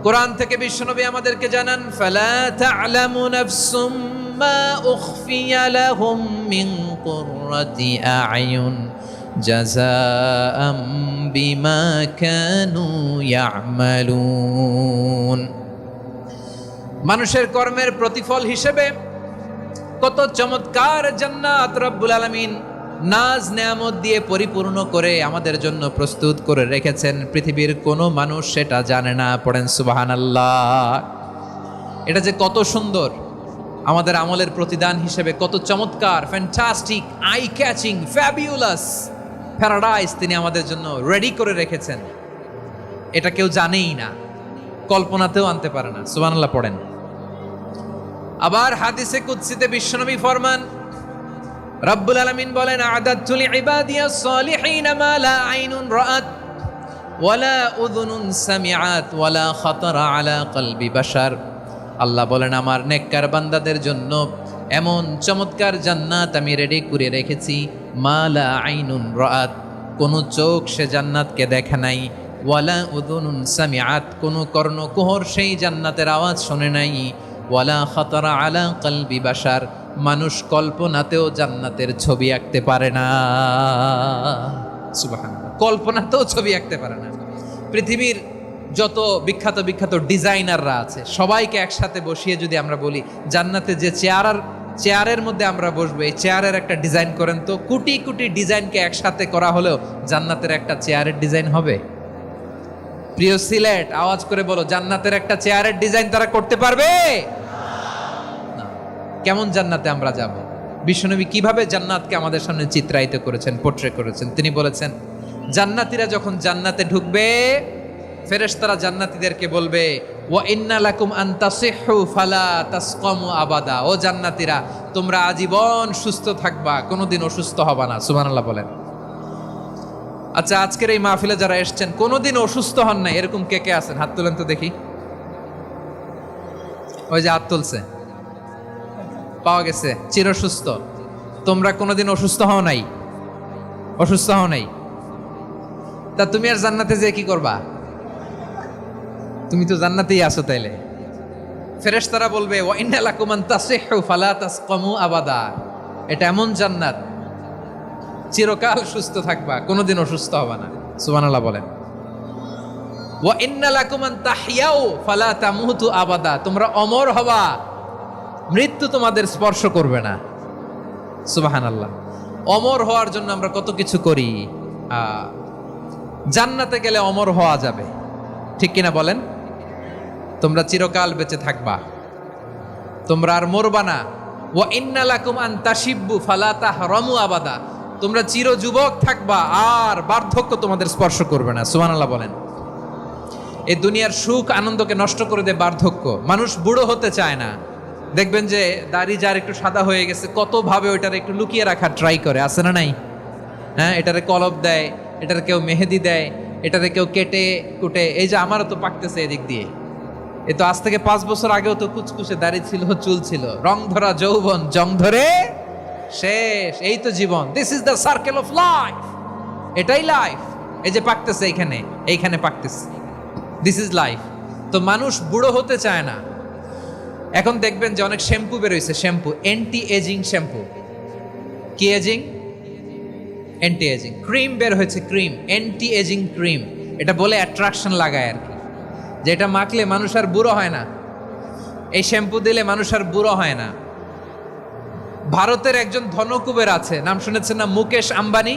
কোরআন থেকে বিশ্বনবী আমাদেরকে জানান ফালা তা'লামু নাফসুম মা উখফিয়া লাহুম মিন কুররাতি আ'য়ুন জাযাআম বিমা কানু ইয়া'মালুন। মানুষের কর্মের প্রতিফল হিসেবে কত চমৎকার জান্নাত রব্বুল আলামিন নাজ নেয়ামত দিয়ে পরিপূর্ণ করে আমাদের জন্য প্রস্তুত করে রেখেছেন। পৃথিবীর কোনো মানুষ সেটা জানে না। পড়েন সুবহানাল্লাহ। এটা যে কত সুন্দর, আমাদের আমলের প্রতিদান হিসেবে কত চমৎকার, fantastic, eye catching, fabulous paradise তিনি আমাদের জন্য রেডি করে রেখেছেন। এটা কেউ জানেই না, কল্পনাতেও আনতে পারে না। সুবহানাল্লাহ পড়েন। আবার হাদিসে কুদসিতে বিশ্বনবী ফরমান, রব্বুল আলামিন বলেন আ'দাদতু লিইবাদিয়াস সালিহিনা মা লা আইনুন রাআত ওয়ালা উযুনুন সামিআত ওয়ালা খাতারা আলা কলবি বাশার। আল্লাহ বলেন আমার নেককার বান্দাদের জন্য এমন চমৎকার জান্নাত আমি রেডি করে রেখেছি, মা লা আইনুন রাআত, কোন চোখ সে জান্নাতকে দেখে নাই, ওয়ালা উযুনুন সামিআত, কোন কর্ণকুহর সেই জান্নাতের আওয়াজ শোনে নাই, ওয়ালা খাতারা আলা কলবি বাশার, মানুষ কল্পনাতেও জান্নাতের ছবি আঁকতে পারে না। সুবহানাল্লাহ, কল্পনাতেও ছবি আঁকতে পারে না। পৃথিবীর যত বিখ্যাত বিখ্যাত ডিজাইনাররা আছে সবাইকে একসাথে বসিয়ে যদি আমরা বলি জান্নাতে যে চেয়ারের মধ্যে আমরা বসবো, এই চেয়ারের একটা ডিজাইন করেন তো, কোটি কোটি ডিজাইনকে একসাথে করা হলেও জান্নাতের একটা চেয়ারের ডিজাইন হবে? প্রিয় সিলেট, আওয়াজ করে বলো, জান্নাতের একটা চেয়ারের ডিজাইন তারা করতে পারবে? কেমন জান্নাতে আমরা যাব? বিশ্বনবী কিভাবে জান্নাতকে আমাদের সামনে চিত্রায়িত করেছেন, পোর্ট্রে করেছেন। তিনি বলেছেন জান্নাতীরা যখন জান্নাতে ঢুকবে ফেরেশতারা জান্নাতীদেরকে বলবে ওয়া ইন্না লাকুম আন তাসিহু ফালা তাসকামু আবাদা, ও জান্নাতীরা তোমরা আজীবন সুস্থ থাকবা, কোনোদিন অসুস্থ হবা না। সুবহানাল্লাহ বলেন। আচ্ছা, আজকের এই মাহফিলে যারা এসেছেন কোনোদিন অসুস্থ হন না এরকম কে কে আছেন? হাত তুলেন তো দেখি। ওই যে হাত তুলছে, পাওয়া গেছে, চিরসুস্থ। তোমরা কোনোদিন অসুস্থ হও নাই? অসুস্থ হও নাই? তা তুমি আর জান্নাতে যে কি করবা? তুমি তো জান্নাতেই আছো। তাইলে ফেরেশতারা বলবে ওয়া ইন্না লাকুম আন তাসিহু ফালা তাসকামু আবাদা, এটা এমন জান্নাত চিরকাল সুস্থ থাকবা, কোনোদিন অসুস্থ হবা না। সুবহানাল্লাহ বলেন। ওয়া ইন্না লাকুম আন তাহইয়াউ ফালা তামুতু আবাদা, তোমরা অমর হবা, মৃত্যু তোমাদের স্পর্শ করবে না। সুবহানাল্লাহ। অমর হওয়ার জন্য আমরা কত কিছু করি। জান্নাতে গেলে অমর হওয়া যাবে, ঠিক কিনা বলেন? তোমরা চিরকাল বেঁচে থাকবা, তোমরা আর মরবা না। ওয়া ইন্না লাকুম আন তাশিব্বু ফালা তাহরামু আবাদা, তোমরা চির যুবক থাকবা, আর বার্ধক্য তোমাদের স্পর্শ করবে না। সুবহানাল্লাহ বলেন। এই দুনিয়ার সুখ আনন্দকে নষ্ট করে দেয় বার্ধক্য। মানুষ বুড়ো হতে চায় না। দেখবেন যে দাড়ি যার একটু সাদা হয়ে গেছে, কত ভাবে ওইটার একটু লুকিয়ে রাখার ট্রাই করে, আছে না নাই? হ্যাঁ, এটারে কলব দেয়, এটারে কেউ মেহেদি দেয়, এটারে কেউ কেটে কুটে। এই যে আমারও তো পাকতেছে এদিক দিয়ে, এ তো আজ থেকে 5 বছর আগেও তো কুচকুচে দাড়ি ছিল, চুল ছিল, রং ধরা যৌবন জং ধরে শেষ। এই তো জীবন, this is the circle of life, এটাই লাইফ। এই যে পাকতেছে এইখানে পাকতেছে, দিস ইজ লাইফ। তো মানুষ বুড়ো হতে চায় না। এখন দেখবেন যে অনেক শ্যাম্পু বেরোইছে, শ্যাম্পু অ্যান্টি এজিং শ্যাম্পু। কি এজিং? Anti aging. ক্রিম বের হয়েছে, ক্রিম অ্যান্টি এজিং ক্রিম। এটা বলে অ্যাট্রাকশন লাগায় আর কি, যে এটা মাখলে মানুষ আর বুড়ো হয় না, এই শ্যাম্পু দিলে মানুষ আর বুড়ো হয় না। ভারতের একজন ধনকুবের আছে, নাম শুনেছেন না? মুকেশ আম্বানি।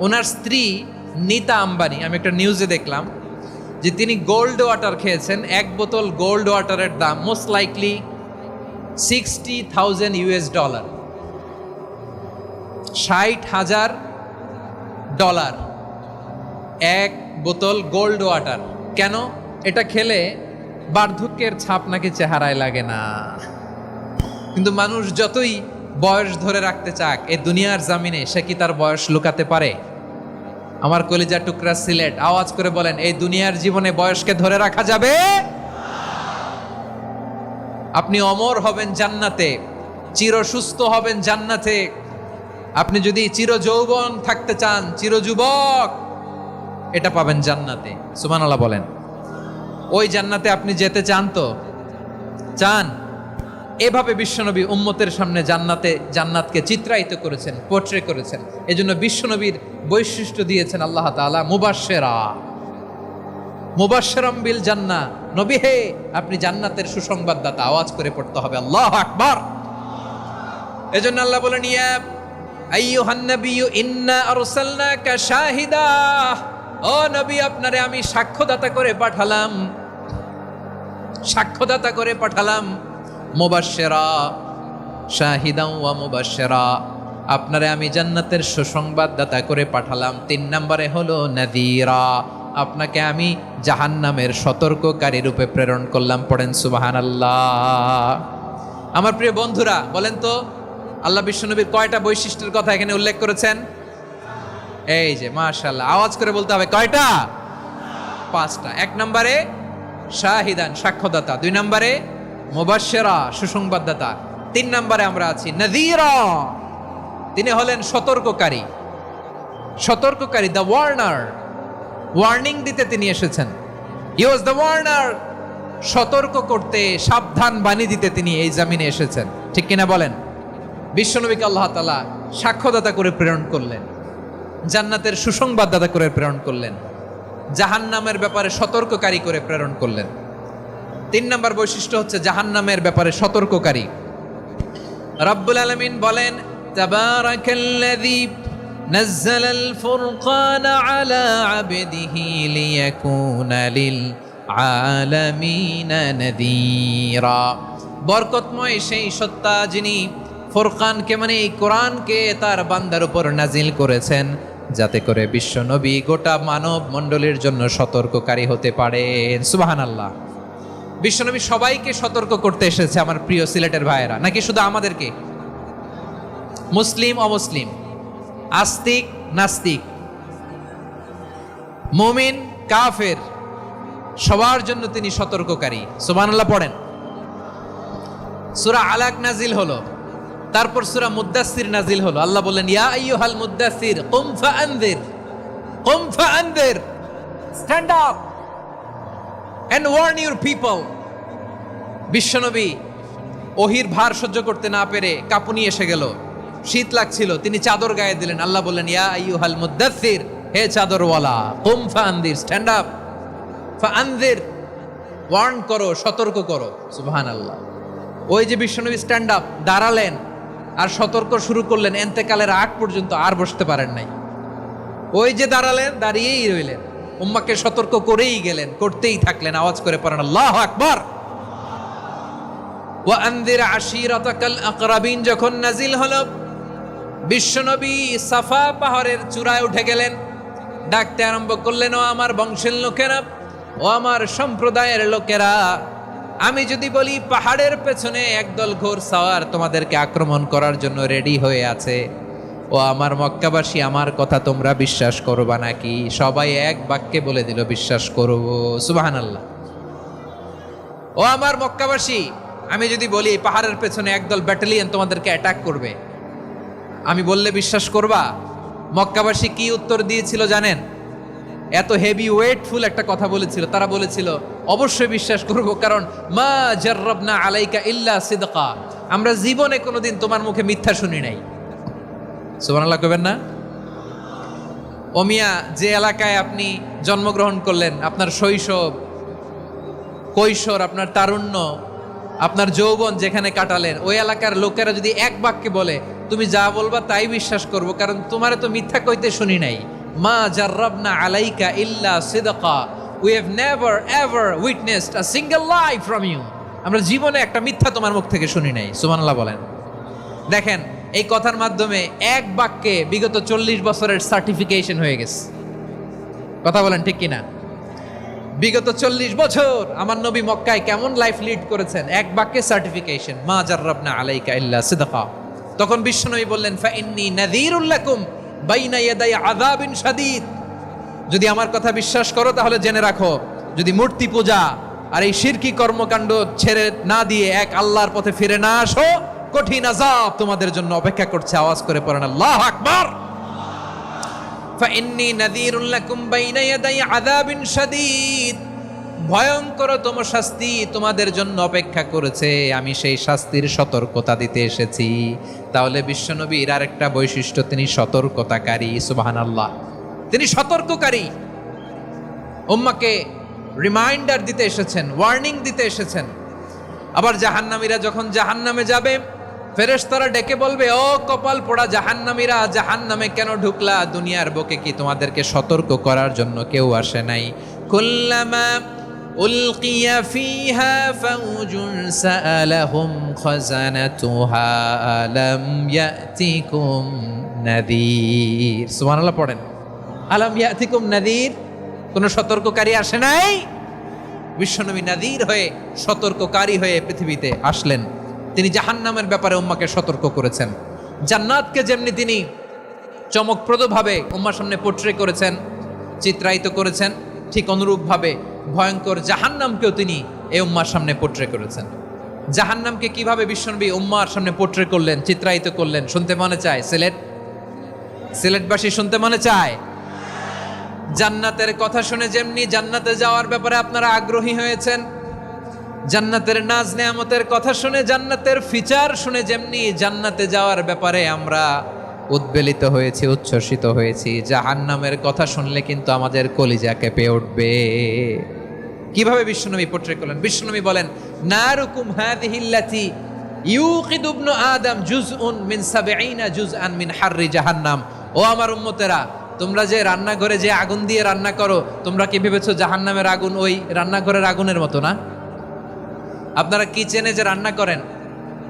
ওনার স্ত্রী নীতা আম্বানি, আমি একটা নিউজে দেখলাম যে তিনি গোল্ড ওয়াটার খেয়েছেন। 1 বোতল গোল্ড ওয়াটারের দাম মোস্ট লাইকলি $60,000, $60,000 1 বোতল গোল্ড ওয়াটার। কেন? এটা খেলে বার্ধক্যের ছাপ নাকি চেহারায় লাগে না। কিন্তু মানুষ যতই বয়স ধরে রাখতে চাক এই দুনিয়ার জামিনে, সে কি তার বয়স লুকাতে পারে? আমার কলিজার টুকরা সিলেট, আওয়াজ করে বলেন, এই দুনিয়ার জীবনে বয়সকে ধরে রাখা যাবে? আপনি অমর হবেন জান্নাতে, চির সুস্থ হবেন জান্নাতে। আপনি যদি চির যৌবন থাকতে চান, চির যুবক, এটা পাবেন জান্নাতে। সুবহানাল্লাহ বলেন। ওই জান্নাতে আপনি যেতে চান তো? চান? এভাবে বিশ্বনবী উম্মতের সামনে জান্নাতকে চিত্রায়িত করেছেন, পোর্ট্রে করেছেন। এজন্য বিশ্বনবীর বৈশিষ্ট্য দিয়েছেন আল্লাহ তাআলা মুবাশশিরাম বিল জান্নাহ। নবী হে, আপনি জান্নাতের সুসংবাদদাতা। আওয়াজ করে পড়তে হবে আল্লাহু আকবার। এজন্য আল্লাহ বলেন, ইয়া আইয়ুহান নাবিয়্যু ইন্না আরসালনাকা শাহিদা, ও নবী, আপনারে আমি সাক্ষ্যদাতা করে পাঠালাম। মুবাশশিরা, শাহিদান ওয়া মুবাশশিরা, আপনারে আমি জান্নাতের সুসংবাদদাতা করে পাঠালাম। 3 নম্বরে হলো নাযীরা, আপনাকে আমি জাহান্নামের সতর্ককারী রূপে প্রেরণ করলাম। পড়েন সুবহানাল্লাহ। আমার প্রিয় বন্ধুরা, বলেন তো আল্লাহ বিশ্বনবীর কয়টা বৈশিষ্ট্যের কথা এখানে উল্লেখ করেছেন? এই যে মাশাআল্লাহ, আওয়াজ করে বলতে হবে, কয়টা? 5টা। 1 নম্বরে শাহিদান, সাক্ষ্যদাতা। 2 নম্বরে মুবাশশিরা, সুসংবাদদাতা। 3 নম্বরে আমরা আছি নাযীরা, তিনি হলেন সতর্ককারী। দ্য ওয়ার্নার, ওয়ার্নিং দিতে তিনি এসেছেন। হি ওয়াজ দ্য ওয়ার্নার, সতর্ক করতে, সাবধান বাণী দিতে তিনি এই জমিনে এসেছেন। ঠিক কিনা বলেন? বিশ্বনবীকে আল্লাহ তাআলা সাক্ষ্যদাতা করে প্রেরণ করলেন, জান্নাতের সুসংবাদদাতা করে প্রেরণ করলেন, জাহান্নামের ব্যাপারে সতর্ককারী করে প্রেরণ করলেন। 3 নম্বর বৈশিষ্ট্য হচ্ছে জাহান্নামের ব্যাপারে সতর্ককারী। রব্বুল আলামিন বলেন, তাবারাকাল্লাযী নাযালাল ফুরকানা আলা আবদিহি লিয়াকুনা লিল আলামিনা নাযীরা। বরকতময় সেই সত্তা যিনি ফুরকানকে, মানে এই কোরআনকে তার বান্দার উপর নাজিল করেছেন, যাতে করে বিশ্ব নবী গোটা মানব মণ্ডলীর জন্য সতর্ককারী হতে পারেন। সুবহানাল্লাহ। বিশ্বনবী সবাইকে সতর্ক করতে এসেছে, আমার প্রিয় সিলেটের ভাইয়েরা। নাকি শুধু আমাদেরকে? মুসলিম অমুসলিম, আস্তিক নাস্তিক, মুমিন কাফের, সবার জন্য তিনি সতর্ককারী। সুবহানাল্লাহ পড়েন। সূরা আলাক নাজিল হলো, তারপর সূরা মুদ্দাসসির নাজিল হলো। আল্লাহ বললেন, ইয়া আইয়ুহাল মুদ্দাসসির কুম ফাআনযির, stand up and warn your people. বিশ্বনবী ওহির ভার সহ্য করতে না পেরে কাঁপুনি এসে গেল, শীত লাগছিল, তিনি চাদর গায়ে দিলেন। আল্লাহ বললেন, ইয়া আইয়ুহাল মুদ্দাসসির, হে চাদরওয়ালা, কুম ফাআনযির, স্ট্যান্ড আপ, ফাআনযির, ওয়ার্ন করো, সতর্ক করো। সুবহানাল্লাহ। ওই যে বিশ্বনবী স্ট্যান্ড আপ, দাঁড়ালেন আর সতর্ক শুরু করলেন, এন্তেকালের আগ পর্যন্ত আর বসতে পারেন নাই। ওই যে দাঁড়ালেন, দাঁড়িয়েই রইলেন, উম্মাকে সতর্ক করেই গেলেন, করতেই থাকলেন। আওয়াজ করে পড়েন আল্লাহু আকবার। ওয়া আনযির আশীরাতাকাল আকরাবিন যখন নাজিল হলো, বিশ্বনবী সাফা পাহাড়ের চূড়ায় উঠে গেলেন, ডাকতে আরম্ভ করলেন, ও আমার বংশের লোকেরা, ও আমার সম্প্রদায়ের লোকেরা, আমি যদি বলি পাহাড়ের পেছনে একদল ঘোড়সাওয়ার তোমাদেরকে আক্রমণ করার জন্য রেডি হয়ে আছে, ও আমার মক্কাবাসী, আমার কথা তোমরা বিশ্বাস করবা নাকি? সবাই এক বাক্যে বলে দিল, বিশ্বাস করব। সুবহানাল্লাহ। ও আমার মক্কাবাসী, আমি যদি বলি পাহাড়ের পেছনে একদল ব্যাটালিয়ন তোমাদেরকে অ্যাটাক করবে, আমি বললে বিশ্বাস করবা? মক্কাবাসী কি উত্তর দিয়েছিল জানেন? এত হেভি ওয়েটফুল একটা কথা বলেছিল। তারা বলেছিল অবশ্যই বিশ্বাস করব, কারণ মা জাররাবনা আলাইকা ইল্লা সিদকা, আমরা জীবনে কোনোদিন তোমার মুখে মিথ্যা শুনি নাই। সুবহানাল্লাহ কইবেন না? ও মিয়া, যে এলাকায় আপনি জন্মগ্রহণ করলেন, আপনার শৈশব, কৈশোর, আপনার তারুণ্য, আপনার যৌবন যেখানে কাটালেন, ওই এলাকার লোকেরা যদি এক বাক্যে বলে তুমি যা বলবা তাই বিশ্বাস করব, কারণ তোমারে তো মিথ্যা কইতে শুনি নাই। মা জাররাবনা আলাইকা ইল্লা সিদকা, we have never ever witnessed a single lie from you, আমরা জীবনে একটা মিথ্যা তোমার মুখ থেকে শুনি নাই। সুবহানাল্লাহ বলেন। দেখেন, এই কথার মাধ্যমে এক বাক্যে বিগত 40 বছরের সার্টিফিকেশন হয়ে গেছে। কথা বলেন ঠিক কিনা? বিগত 40 বছর আমার নবী মক্কায় কেমন লাইফ লিড করেছেন, এক বাক্যে সার্টিফিকেশন, মা জাররাবনা আলাইকা ইল্লা সিদকা। তখন বিশ্বনবী বললেন, ফাইন্নী নাযীরুল লাকুম বাইনা ইয়াদাই আযাবিন শাদীদ, যদি আমার কথা বিশ্বাস করো তাহলে জেনে রাখো, যদি মূর্তি পূজা আর এই শিরকি কর্মকাণ্ড ছেড়ে না দিয়ে এক আল্লাহর পথে ফিরে না আসো, কঠিন আযাব তোমাদের জন্য অপেক্ষা করছে। আওয়াজ করে পড়েন আল্লাহু আকবার। ফাইন্নী নাযীরুল লাকুম বাইনা ইয়াদাই আযাবিন শাদীদ, ভয়ঙ্করতম শাস্তি তোমাদের জন্য অপেক্ষা করেছে, আমি সেই শাস্তির সতর্কতা দিতে এসেছি। তাহলে বিশ্বনবীর আরেকটা বৈশিষ্ট্য, তিনি সতর্কতাকারী। সুবহানাল্লাহ, তিনি সতর্ককারী। উম্মাকে রিমাইন্ডার দিতে এসেছেন, ওয়ার্নিং দিতে এসেছেন। আবার জাহান্নামীরা যখন জাহান্নামে যাবে, ফেরেশতারা ডেকে বলবে, ও কপাল পোড়া জাহান্নামীরা, জাহান্নামে কেন ঢুকলা? দুনিয়ার বুকে কি তোমাদেরকে সতর্ক করার জন্য কেউ আসে নাই? কুল্লামা উলকিয়া ফিহা ফাউজুন সাআলাহুম খাযানাতুহা আলাম ইয়াতিকুম নাযীর। সুবহানাল্লাহ পড়েন, আলাম ইয়াতিকুম নাযীর, কোন সতর্ককারী আসে নাই? বিশ্বনবী নাযীর হয়ে, সতর্ককারী হয়ে পৃথিবীতে আসলেন। তিনি জাহান্নামের ব্যাপারে উম্মাকে সতর্ক করেছেন। জান্নাতকে যেমনি তিনি চমকপ্রদভাবে উম্মার সামনে পোট্রে করেছেন, চিত্রায়িত করেছেন, ঠিক অনুরূপভাবে ভয়ঙ্কর জাহান্নামকেও তিনি এই উম্মার সামনে পোট্রে করেছেন। জাহান্নামকে কিভাবে বিশ্বনবী উম্মার সামনে পোট্রে করলেন, চিত্রায়িত করলেন, শুনতে মনে চায়? সিলেটবাসী শুনতে মনে চায়? জান্নাতের কথা শুনে যেমনি জান্নাতে যাওয়ার ব্যাপারে আপনারা আগ্রহী হয়েছেন, জান্নাতের নাজ নেয়ামতের কথা শুনে, জান্নাতের ফিচার শুনে যেমনি জান্নাতে যাওয়ার ব্যাপারে আমরা উদ্বেলিত হয়েছি, উচ্ছ্বসিত হয়েছি, জাহান্নামের কথা শুনলে কিন্তু আমাদের কলিজা কেঁপে উঠবে। কিভাবে বিশ্বনবী পোট্রে করলেন? বিশ্বনবী বলেন, নারুকুম হাযিহিল্লাতী ইউকিদু ইবনু আদম জুজউন মিন ৭০ জুজআন মিন হাররি জাহান্নাম। ও আমার উম্মতেরা, তোমরা যে রান্নাঘরে যে আগুন দিয়ে রান্না করো, তোমরা কি ভেবেছো জাহান্নামের আগুন ওই রান্নাঘরের আগুনের মতো না? আপনারা কিচেনে যে রান্না করেন,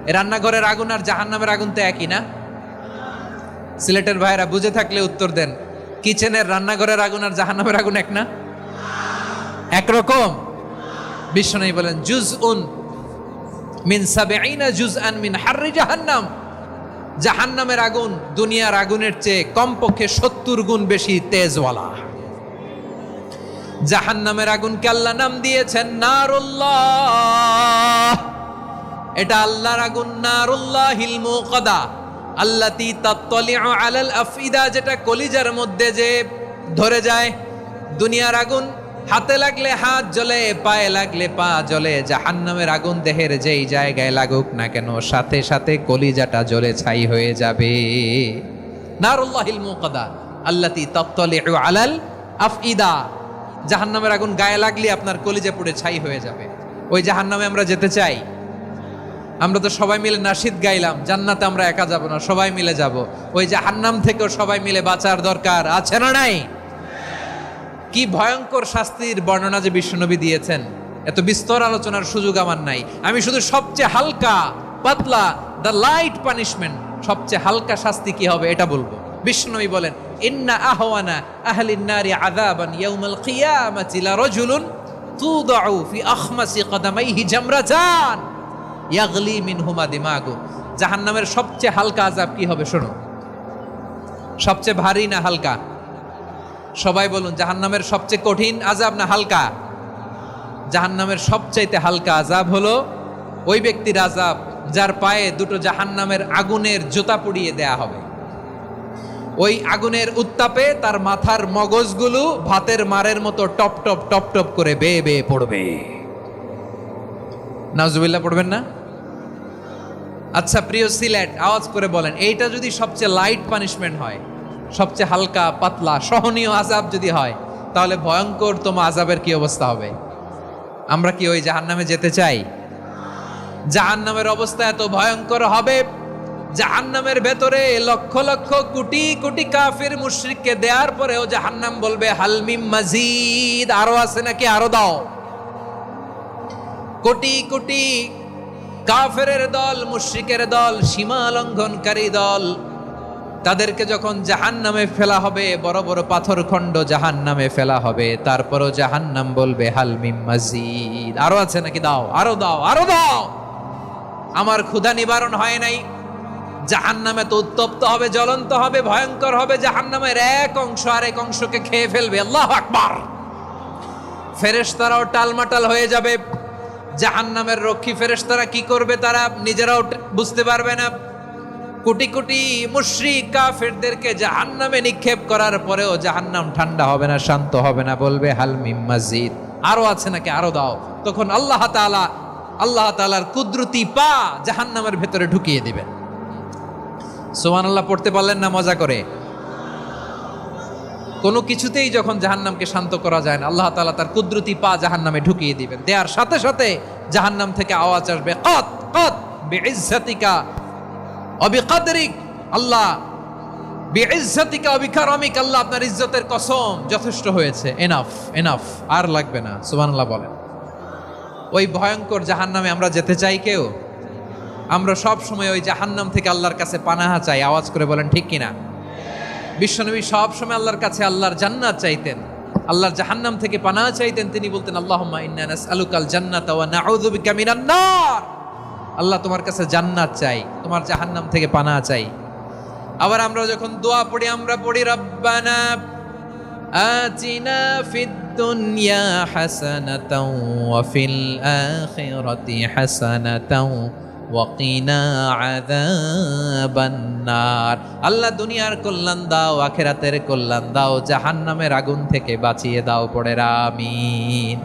এই রান্নাঘরের আগুন আর জাহান্নামের আগুন তো একই না? সিলেটের ভাইরা বুঝে থাকলে উত্তর দেন, কিচেনের রান্নাঘরের আগুন আর জাহান্নামের আগুন এক না? একরকম? বিশ্বনবী বলেন, জুজউন মিন ৭০ জুজআন মিন হাররি জাহান্নাম, জাহান্নামের আগুন দুনিয়ার আগুনের চেয়ে কমপক্ষে ৭০ গুণ বেশি তেজওয়ালা। জাহান্নামের আগুনকে আল্লাহ নাম দিয়েছেন নারুল্লাহ। এটা আল্লাহর আগুন, নারুল্লাহিল মুকাদা আল্লাতী তাত্তালিউ আলাল আফইদা, যেটা কলিজার মধ্যে যে ধরে যায়। দুনিয়ার আগুন হাতে লাগলে হাত জ্বলে, পায়ে লাগলে পা জ্বলে, জাহান্নামের আগুন দেহের যেই জায়গায় লাগুক না কেন, সাথে সাথে কলিজাটা জ্বলে ছাই হয়ে যাবে। নারুল্লাহিল মুকাদা আল্লাতী তাত্তালিউ আলাল আফইদা, জাহান্নামের আগুন গায়ে লাগলে আপনার কলিজা পুড়ে ছাই হয়ে যাবে। ওই জাহান্নামে আমরা যেতে চাই? আমরা তো সবাই মিলে নাশিদ গাইলাম, জান্নাতে আমরা একা যাব না, সবাই মিলে যাব। ওই জাহান্নাম থেকেও সবাই মিলে বাঁচার দরকার আছে না নাই? কি ভয়ঙ্কর শাস্তির বর্ণনা যে বিশ্বনবী দিয়েছেন, এত বিস্তর আলোচনার সুযোগ আমার নাই। আমি শুধু সবচেয়ে হালকা পাতলা, দ্য লাইট পানিশমেন্ট, সবচেয়ে হালকা শাস্তি কি হবে এটা বলবো। বিশ্বনবী বলেন, ইন্না আহওয়ানা আহলিন নারি আযাবান ইয়াউমাল কিয়ামাতি লারাজুলুন তুদাউ ফি আখমাসি কদামাইহি জামরাতান ইয়াগলি মিনহুমা দিমাগু। জাহান্নামের সবচেয়ে হালকা আযাব কি হবে শোনো। সবচেয়ে ভারী না হালকা? সবাই বলুন, জাহান্নামের সবচেয়ে কঠিন আযাব না হালকা? জাহান্নামের সবচাইতে হালকা আযাব হলো ওই ব্যক্তির আযাব যার পায়ে দুটো জাহান্নামের আগুনের জুতা পুড়িয়ে দেয়া হবে। ওই আগুনের উত্তাপে তার মাথার মগজগুলো ভাতের মারের মতো টপ টপ টপ টপ করে বেয়ে বেয়ে পড়বে। নাউজুবিল্লাহ পড়বেন না? আচ্ছা প্রিয় সিলেট, আওয়াজ করে বলেন, এইটা যদি সবচেয়ে লাইট পানিশমেন্ট হয়, সবচেয়ে হালকা পাতলা সহনীয় আযাব যদি হয়, তাহলে ভয়ঙ্কর তোমা আযাবের কি অবস্থা হবে? আমরা কি ওই জাহান্নামে যেতে চাই? জাহান্নামের অবস্থা এত ভয়ঙ্কর হবে, জাহান্নামের ভেতরে লক্ষ লক্ষ কোটি কোটি কাফির মুশরিককে দেওয়ার পরেও জাহান্নাম বলবে হালমিম মাজিদ, আরো আছে নাকি, আরো দাও। কোটি কোটি কাফেরের দল, মুশরিকের দল, সীমা লঙ্ঘনকারী দল, তাদেরকে যখন জাহান্নামে ফেলা হবে, বড় বড় পাথর খণ্ড জাহান্নামে ফেলা হবে, তারপরও জাহান্নাম বলবে হালমিম মাজিদ, আরো আছে নাকি, দাও, আরো দাও, আরো দাও। আমার ক্ষুধা নিবারণ হয় নাই। জাহান্নামে তো উত্তপ্ত হবে, জ্বলন্ত হবে, ভয়ঙ্কর হবে। জাহান্নামের এক অংশ আরেক অংশকে খেয়ে ফেলবে। আল্লাহু আকবার। ফেরেশতারাও টালমাটাল হয়ে যাবে। জাহান্নামের রক্ষী ফেরেশতারা কি করবে তারা নিজেরাও বুঝতে পারবে না। কোটি কোটি মুশরিক কাফেরদেরকে জাহান্নামে নিক্ষেপ করার পরেও জাহান্নাম ঠান্ডা হবে না, শান্ত হবে না, বলবে হালমিম মাজিদ, আরো আছে নাকি, আরো দাও। তখন আল্লাহ তাআলার কুদরতি পা জাহান্নামের ভেতরে ঢুকিয়ে দিবেন। সুবহানাল্লাহ পড়তে পারলেন না মজা করে? কোনো কিছুতেই যখন জাহান্নামকে শান্ত করা যায় না, আল্লাহ তাআলা তার কুদরতি পা জাহান্নামে ঢুকিয়ে দিবেন। দেওয়ার সাথে সাথে জাহান্নাম থেকে আওয়াজ আসবে, কত কত বিইজ্জাতিকা ওয়া বিকদরিক, আল্লাহ বিইজ্জাতিকা ওয়া বিকারামিক, আল্লাহ আপনার ইজ্জতের কসম, যথেষ্ট হয়েছে, এনাফ এনাফ, আর লাগবে না। সুবহানাল্লাহ বলেন। ওই ভয়ঙ্কর জাহান্নামে আমরা যেতে চাই কেউ? আমরা সব সময় ওই জাহান্নাম থেকে আল্লাহর কাছে পানাহা চাই। আওয়াজ করে বলেন ঠিক কিনা? বিশ্বনবী সব সময় আল্লাহর কাছে আল্লাহর জান্নাত চাইতেন, আল্লাহর জাহান্নাম থেকে পানাহা চাইতেন। তিনি বলতেন, আল্লাহুম্মা ইন্না নাসআলুকাল জান্নাতা ওয়া নাউযু বিকা মিনান নার। আল্লাহ তোমার কাছে জান্নাত চাই, তোমার জাহান্নাম থেকে পানাহা চাই। আবার আমরা যখন দোয়া পড়ি, আমরা পড়ি রব্বানা আতিনা ফিদ দুনিয়া হাসানাতাও ওয়া ফিল আখিরাতি হাসানাতাও ওয়া কিনা আযাবান নার। আল্লাহ দুনিয়ার কল্যাণ দাও, আখিরাতের কল্যাণ দাও, জাহান্নামের আগুন থেকে বাঁচিয়ে দাও, পড়ে আমিন।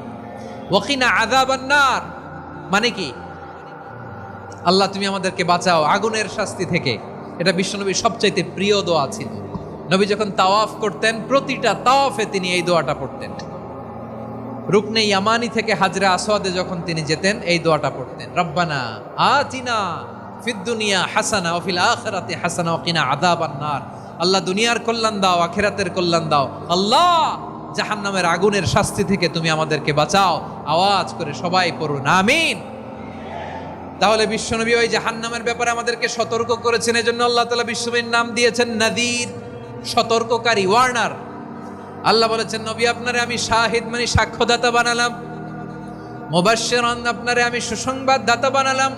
ওয়া কিনা আযাবান নার মানে কি? আল্লাহ তুমি আমাদেরকে বাঁচাও আগুনের শাস্তি থেকে। এটা বিশ্বনবীর সবচাইতে প্রিয় দোয়া ছিল। নবী যখন তাওয়াফ করতেন, প্রতিটা তাওয়াফে তিনি এই দোয়াটা পড়তেন। রুকনে ইয়ামানি থেকে হাজরে আসওয়াদে যখন তিনি যেতেন, এই দোয়াটা পড়তেন, রব্বানা আতিনা ফিদ দুনিয়া হাসানা ওয়া ফিল আখিরাতি হাসানা ওয়া কিনা আযাবান নার। আল্লাহ দুনিয়ার কল্যাণ দাও, আখিরাতের কল্যাণ দাও। আল্লাহ জাহান্নামের আগুনের শাস্তি থেকে তুমি আমাদেরকে বাঁচাও। আওয়াজ করে সবাই পড়ুন আমিন। তাহলে বিশ্বনবী ওই জাহান্নামের ব্যাপারে আমাদেরকে সতর্ক করেছেন। এজন্য আল্লাহ তাআলা বিশ্বনবীর নাম দিয়েছেন নাযীর, সতর্ককারী, ওয়ার্নার। আল্লাহ বলেছেন, নবী আপনারে আমি শাহিদ মানে সাক্ষ্যদাতা বানালাম, মুবাশশিরান আপনারে আমি সুসংবাদ দাতা বানালাম,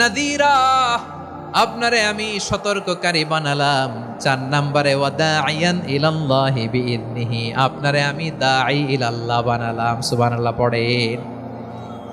নাযীরা আপনারে আমি সতর্ককারী বানালাম। 4 নম্বরে ওয়া দাঈয়ান ইলাল্লাহি বিইذনিহি, আপনারে আমি দাঈ ইলাল্লাহ বানালাম। সুবহানাল্লাহ পড়েন।